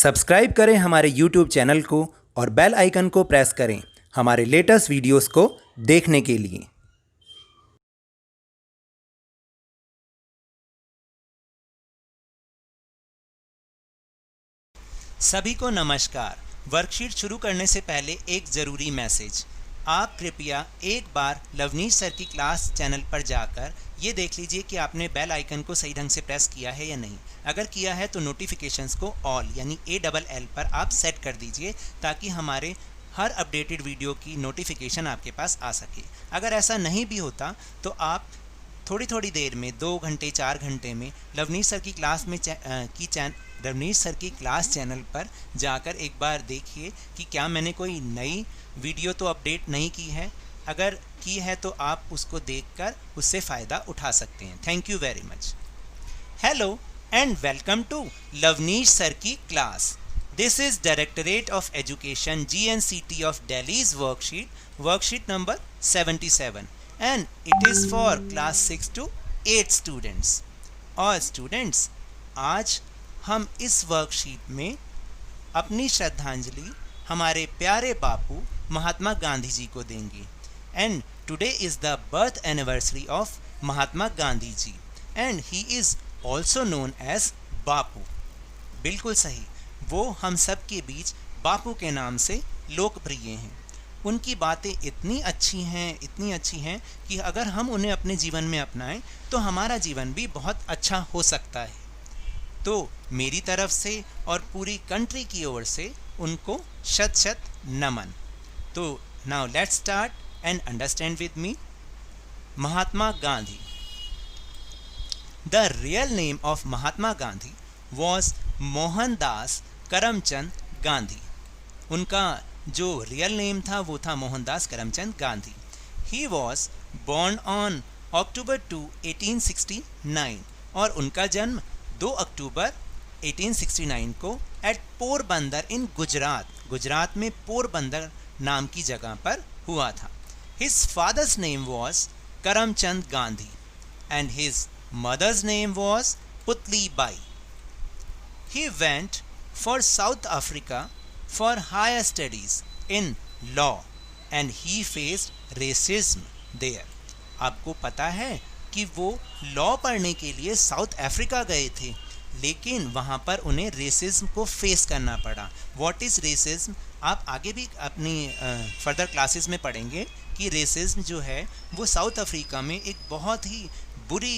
Subscribe करें हमारे YouTube channel को और बेल आइकन को प्रेस करें हमारे लेटेस्ट वीडियोस को देखने के लिए। सभी को नमस्कार। वर्कशीट शुरू करने से पहले एक ज़रूरी मैसेज। आप कृपया एक बार लवनीश सर की क्लास चैनल पर जाकर ये देख लीजिए कि आपने बेल आइकन को सही ढंग से प्रेस किया है या नहीं। अगर किया है तो नोटिफिकेशंस को ऑल यानी ALL पर आप सेट कर दीजिए ताकि हमारे हर अपडेटेड वीडियो की नोटिफिकेशन आपके पास आ सके। अगर ऐसा नहीं भी होता तो आप थोड़ी थोड़ी देर में 2 घंटे 4 घंटे में लवनीश सर की क्लास में लवनीश सर की क्लास चैनल पर जाकर एक बार देखिए कि क्या मैंने कोई नई वीडियो तो अपडेट नहीं की है। अगर की है तो आप उसको देखकर उससे फ़ायदा उठा सकते हैं। Thank you very much. Hello and welcome to Lovneesh sir की क्लास। This is directorate of education GNCT of Delhi's worksheet number 77 and it is for class 6 to 8 students। और स्टूडेंट्स, आज हम इस वर्कशीट में अपनी श्रद्धांजलि हमारे प्यारे बापू महात्मा गांधी जी को देंगे। And today is the birth anniversary of Mahatma Gandhi ji and he is also known as Bapu. बिल्कुल सही, वो हम सब के बीच बापू के नाम से लोकप्रिय हैं। उनकी बातें इतनी अच्छी हैं कि अगर हम उन्हें अपने जीवन में अपनाएं तो हमारा जीवन भी बहुत अच्छा हो सकता है। तो मेरी तरफ से और पूरी कंट्री की ओर से उनको शत शत नमन। तो now let's start and understand with me. Mahatma Gandhi. The real name of Mahatma Gandhi was Mohandas Karamchand Gandhi. उनका जो रियल नेम था वो था Mohandas Karamchand Gandhi. He was born on October 2, 1869 और उनका जन्म 2 अक्टूबर 1869 को एट पोरबंदर इन गुजरात में पोरबंदर नाम की जगह पर हुआ था। His father's name was Karamchand Gandhi and his mother's name was Putli Bai. He went for South Africa for higher studies in law and he faced racism there। आपको पता है कि वो लॉ पढ़ने के लिए साउथ अफ्रीका गए थे, लेकिन वहाँ पर उन्हें रेसिज्म को फेस करना पड़ा। व्हाट इज़ रेसिज्म आप आगे भी अपनी फर्दर क्लासेस में पढ़ेंगे कि रेसिज्म जो है वो साउथ अफ्रीका में एक बहुत ही बुरी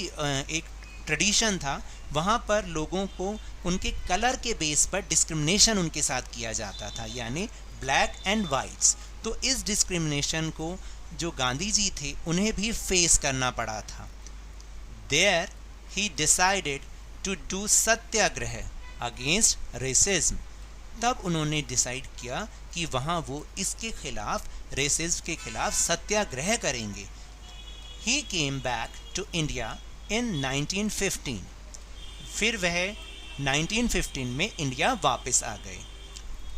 एक ट्रेडिशन था। वहाँ पर लोगों को उनके कलर के बेस पर डिस्क्रिमिनेशन उनके साथ किया जाता था, यानी ब्लैक एंड वाइट्स। तो इस डिस्क्रिमिनेशन को जो गांधी जी थे उन्हें भी फेस करना पड़ा था। There he decided to do satyagraha against racism. तब उन्होंने डिसाइड किया कि वहाँ वो इसके खिलाफ, रेसिज्म के खिलाफ सत्याग्रह करेंगे। He came back to India in 1915। फिर वह 1915 में इंडिया वापस आ गए।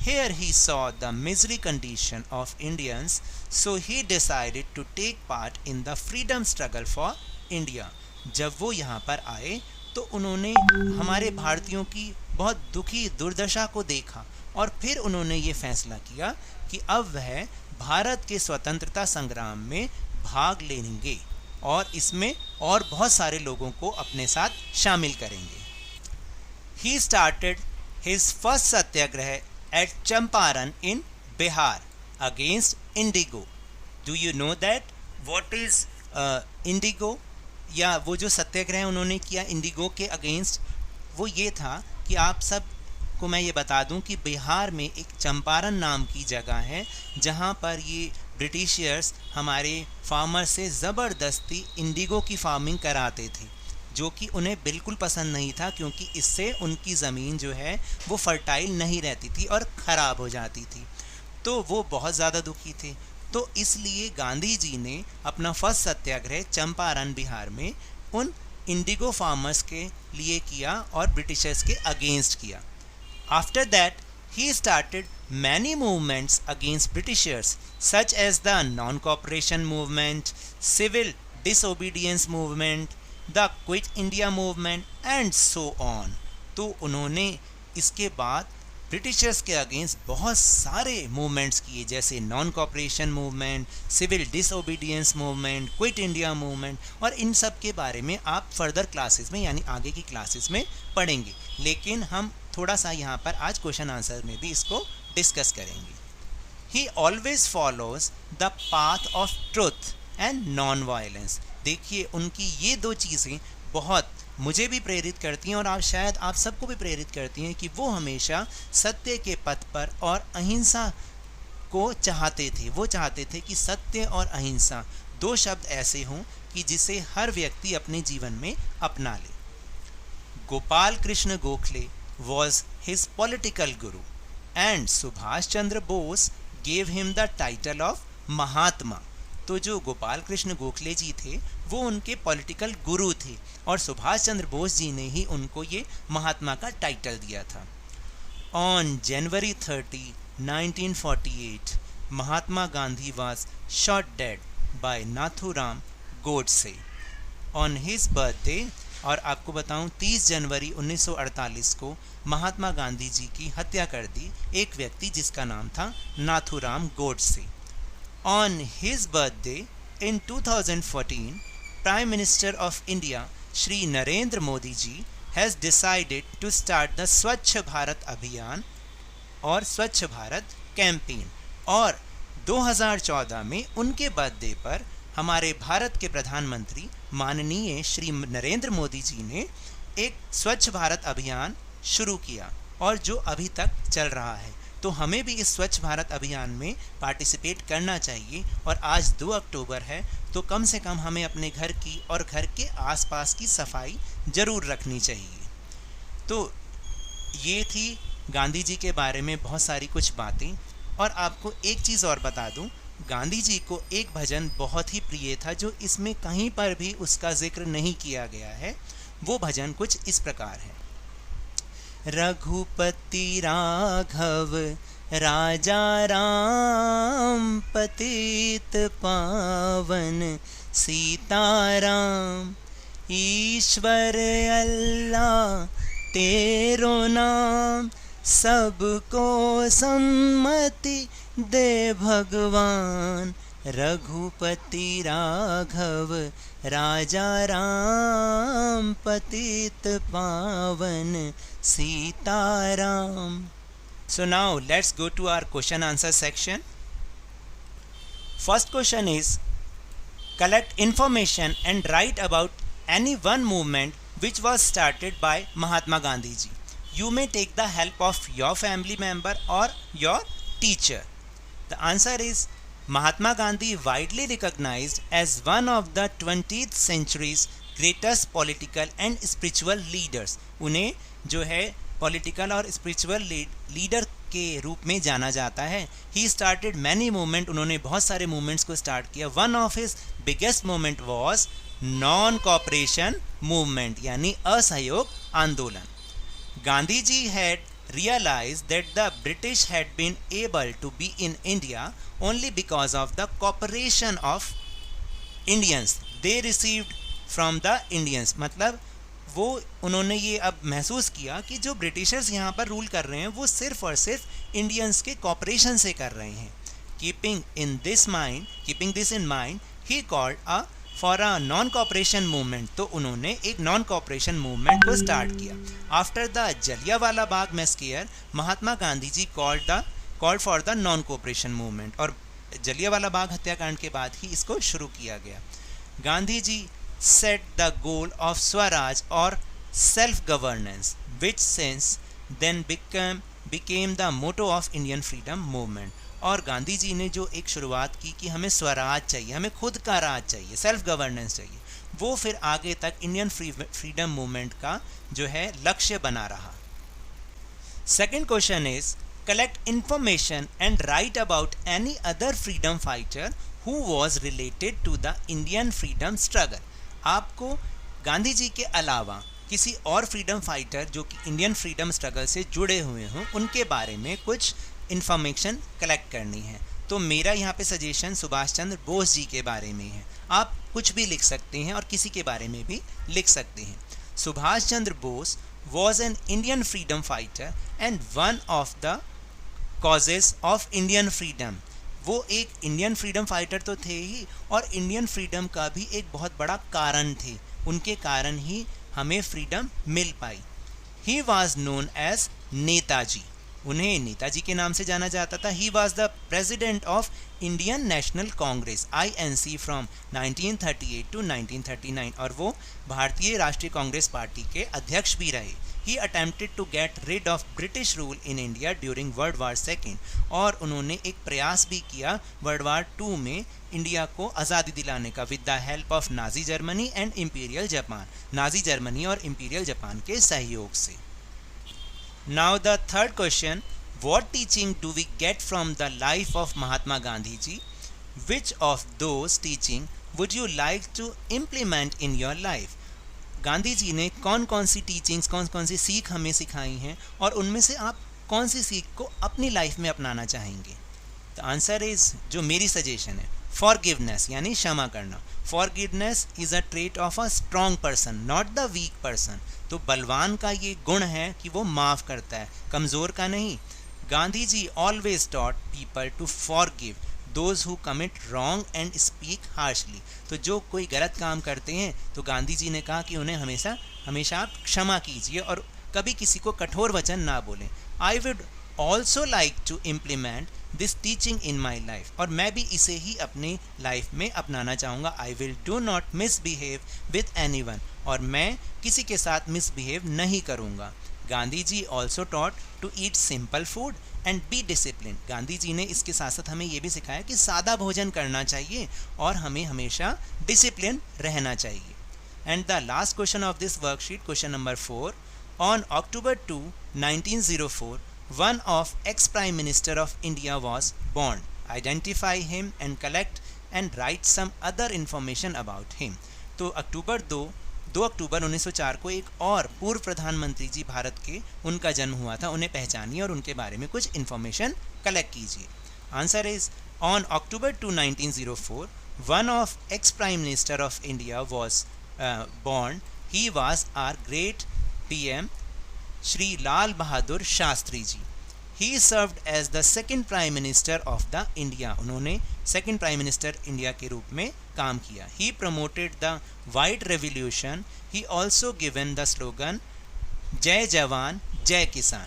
Here he saw the misery condition of Indians, so he decided to take part in the freedom struggle for India। जब वो यहाँ पर आए तो उन्होंने हमारे भारतीयों की बहुत दुखी दुर्दशा को देखा और फिर उन्होंने ये फैसला किया कि अब वह भारत के स्वतंत्रता संग्राम में भाग लेंगे और इसमें और बहुत सारे लोगों को अपने साथ शामिल करेंगे। He started his first satyagraha at Champaran in Bihar against indigo। Do you know that what is indigo? या वो जो सत्याग्रह उन्होंने किया इंडिगो के अगेंस्ट, वो ये था कि आप सब को मैं ये बता दूं कि बिहार में एक चंपारण नाम की जगह है जहाँ पर ये ब्रिटिशर्स हमारे फार्मर से ज़बरदस्ती इंडिगो की फार्मिंग कराते थे, जो कि उन्हें बिल्कुल पसंद नहीं था क्योंकि इससे उनकी ज़मीन जो है वो फर्टाइल नहीं रहती थी और ख़राब हो जाती थी। तो वो बहुत ज़्यादा दुखी थे। तो इसलिए गांधी जी ने अपना फर्स्ट सत्याग्रह चंपारण बिहार में उन इंडिगो फार्मर्स के लिए किया और ब्रिटिशर्स के अगेंस्ट किया। After that he started many movements against Britishers such as the non-cooperation movement, civil disobedience movement, the Quit India movement and so on। तो उन्होंने इसके बाद ब्रिटिशर्स के अगेंस्ट बहुत सारे मूवमेंट्स किए, जैसे non cooperation movement, civil disobedience movement, quit India movement, और इन सब के बारे में आप फर्दर क्लासेस में यानी आगे की क्लासेस में पढ़ेंगे, लेकिन हम थोड़ा सा यहाँ पर आज क्वेश्चन आंसर में भी इसको डिस्कस करेंगे। ही always follows the path of truth and non violence. देखिए, उनकी ये दो चीज़ें बहुत मुझे भी प्रेरित करती हैं और आप शायद आप सबको भी प्रेरित करती हैं कि वो हमेशा सत्य के पथ पर और अहिंसा को चाहते थे। वो चाहते थे कि सत्य और अहिंसा दो शब्द ऐसे हों कि जिसे हर व्यक्ति अपने जीवन में अपना ले। Gopal Krishna Gokhale was his political guru and Subhash Chandra Bose gave him the title of महात्मा। तो जो गोपाल कृष्ण गोखले जी थे वो उनके पॉलिटिकल गुरु थे और सुभाष चंद्र बोस जी ने ही उनको ये महात्मा का टाइटल दिया था। On January 30, 1948 Mahatma Gandhi was shot dead by Nathuram Godse on his birthday। और आपको बताऊं 30 जनवरी 1948 को महात्मा गांधी जी की हत्या कर दी एक व्यक्ति जिसका नाम था Nathuram Godse. On his birthday in 2014, Prime Minister of India Shri Narendra Modi ji has decided to start the स्वच्छ भारत अभियान और स्वच्छ भारत कैंपेन। और 2014 में उनके बर्थडे पर हमारे भारत के प्रधानमंत्री माननीय श्री नरेंद्र मोदी जी ने एक स्वच्छ भारत अभियान शुरू किया और जो अभी तक चल रहा है। तो हमें भी इस स्वच्छ भारत अभियान में पार्टिसिपेट करना चाहिए और आज 2 अक्टूबर है तो कम से कम हमें अपने घर की और घर के आसपास की सफाई ज़रूर रखनी चाहिए। तो ये थी गांधी जी के बारे में बहुत सारी कुछ बातें। और आपको एक चीज़ और बता दूं, गांधी जी को एक भजन बहुत ही प्रिय था जो इसमें कहीं पर भी उसका जिक्र नहीं किया गया है। वो भजन कुछ इस प्रकार है। रघुपति राघव राजा राम पतित पावन सीताराम ईश्वर अल्लाह तेरो नाम सबको सम्मति दे भगवान। रघुपति राघव राजा राम पतित पावन Sitaram. So now let's go to our question answer section. First question is, collect information and write about any one movement which was started by Mahatma Gandhi ji. You may take the help of your family member or your teacher. The answer is Mahatma Gandhi, widely recognized as one of the 20th century's greatest political and spiritual leaders. उन्हें जो है political और spiritual leader के रूप में जाना जाता है। ही स्टार्टेड मैनी मूवमेंट, उन्होंने बहुत सारे मूवमेंट्स को स्टार्ट किया। One of his biggest movement was non cooperation movement यानी असहयोग आंदोलन। Gandhi ji had realized that the British had been able to be in India only because of the cooperation of Indians they received from the Indians। मतलब वो उन्होंने ये अब महसूस किया कि जो ब्रिटिशर्स यहाँ पर रूल कर रहे हैं वो सिर्फ और सिर्फ इंडियंस के कॉपरेशन से कर रहे हैं। Keeping this in mind he called a for a non cooperation movement. तो उन्होंने एक नॉन कॉपरेशन मूवमेंट को स्टार्ट किया। After the Jallianwala Bagh massacre Mahatma Gandhi ji called for the non cooperation movement. और जलियांवाला बाग हत्याकांड के बाद ही इसको शुरू किया गया। Gandhi ji set the goal of Swaraj or self-governance, which since then became the motto of Indian freedom movement। और गांधी जी ने जो एक शुरुआत की कि हमें स्वराज चाहिए, हमें खुद का राज चाहिए, सेल्फ गवर्नेंस चाहिए, वो फिर आगे तक इंडियन फ्रीडम मूवमेंट का जो है लक्ष्य बना रहा। Second question is, collect information and write about any other freedom fighter who was related to the Indian freedom struggle. आपको गांधी जी के अलावा किसी और फ्रीडम फाइटर जो कि इंडियन फ्रीडम स्ट्रगल से जुड़े हुए हों उनके बारे में कुछ इन्फॉर्मेशन कलेक्ट करनी है। तो मेरा यहाँ पे सजेशन सुभाष चंद्र बोस जी के बारे में है। आप कुछ भी लिख सकते हैं और किसी के बारे में भी लिख सकते हैं। Subhash Chandra Bose was an Indian freedom fighter and one of the causes of Indian freedom. वो एक इंडियन फ्रीडम फाइटर तो थे ही और इंडियन फ्रीडम का भी एक बहुत बड़ा कारण थे, उनके कारण ही हमें फ्रीडम मिल पाई। He was known as Netaji, उन्हें नेताजी के नाम से जाना जाता था। He was the president of Indian National Congress INC from 1938 to 1939 और वो भारतीय राष्ट्रीय कांग्रेस पार्टी के अध्यक्ष भी रहे। He attempted to get rid of British rule in India during world war second और उन्होंने एक प्रयास भी किया वर्ल्ड वार 2 में इंडिया को आज़ादी दिलाने का with the help of Nazi Germany and imperial Japan, Nazi Germany और इंपीरियल जापान के सहयोग से। Now the third question, what teaching do we get from the life of Mahatma Gandhi ji? Which of those teaching would you like to implement in your life? Gandhi ji ने कौन कौन सी teachings, कौन कौन सी सीख हमें सिखाई हैं और उनमें से आप कौन सी सीख को अपनी लाइफ में अपनाना चाहेंगे? द आंसर इज, जो मेरी सजेशन है, फॉरगिवनेस यानी क्षमा करना। Forgiveness is a trait of a strong person, not the weak person. तो बलवान का ये गुण है कि वो माफ़ करता है, कमज़ोर का नहीं। Gandhi ji always taught people to forgive those who commit wrong and speak harshly. तो जो कोई गलत काम करते हैं तो गांधी जी ने कहा कि उन्हें हमेशा हमेशा आप क्षमा कीजिए और कभी किसी को कठोर वचन ना बोलें। I would also like to implement this teaching in my life, और मैं भी इसे ही अपनी लाइफ में अपनाना चाहूँगा। I will do not misbehave with anyone, और मैं किसी के साथ मिसबिहेव नहीं करूँगा। Gandhi ji also taught to eat simple food and be discipline. Gandhi ji ने इसके साथ साथ हमें ये भी सिखाया कि सादा भोजन करना चाहिए और हमें हमेशा डिसिप्लिन रहना चाहिए। And the last question of this worksheet, question number 4, on October 2, 1904, one of ex-Prime Minister of India was born. Identify him and collect and write some other information about him. तो 2 अक्टूबर 1904 को एक और पूर्व प्रधानमंत्री जी भारत के, उनका जन्म हुआ था, उन्हें पहचानिए और उनके बारे में कुछ इन्फॉर्मेशन कलेक्ट कीजिए। Answer is, on October 2, 1904, one of ex-Prime Minister of India was born. He was our great PM Shri Lal Bahadur Shastri ji. He served as the second Prime Minister of the India. उन्होंने सेकेंड प्राइम मिनिस्टर इंडिया के रूप में काम किया। He promoted the White Revolution. He also given the slogan जय जवान जय किसान,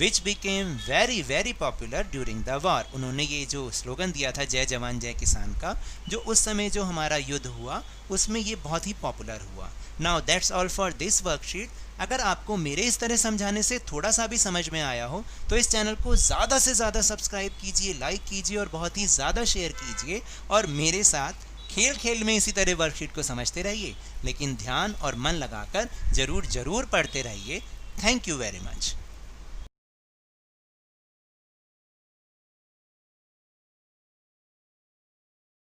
which became very very popular during the war. उन्होंने ये जो स्लोगन दिया था जय जवान जय किसान का, जो उस समय जो हमारा युद्ध हुआ उसमें ये बहुत ही पॉपुलर हुआ। Now that's all for this worksheet. अगर आपको मेरे इस तरह समझाने से थोड़ा सा भी समझ में आया हो तो इस चैनल को ज़्यादा से ज़्यादा सब्सक्राइब कीजिए, लाइक कीजिए और बहुत ही ज़्यादा शेयर कीजिए, और मेरे साथ खेल खेल में इसी तरह वर्कशीट को समझते रहिए, लेकिन ध्यान और मन लगाकर ज़रूर पढ़ते रहिए। Thank you very much.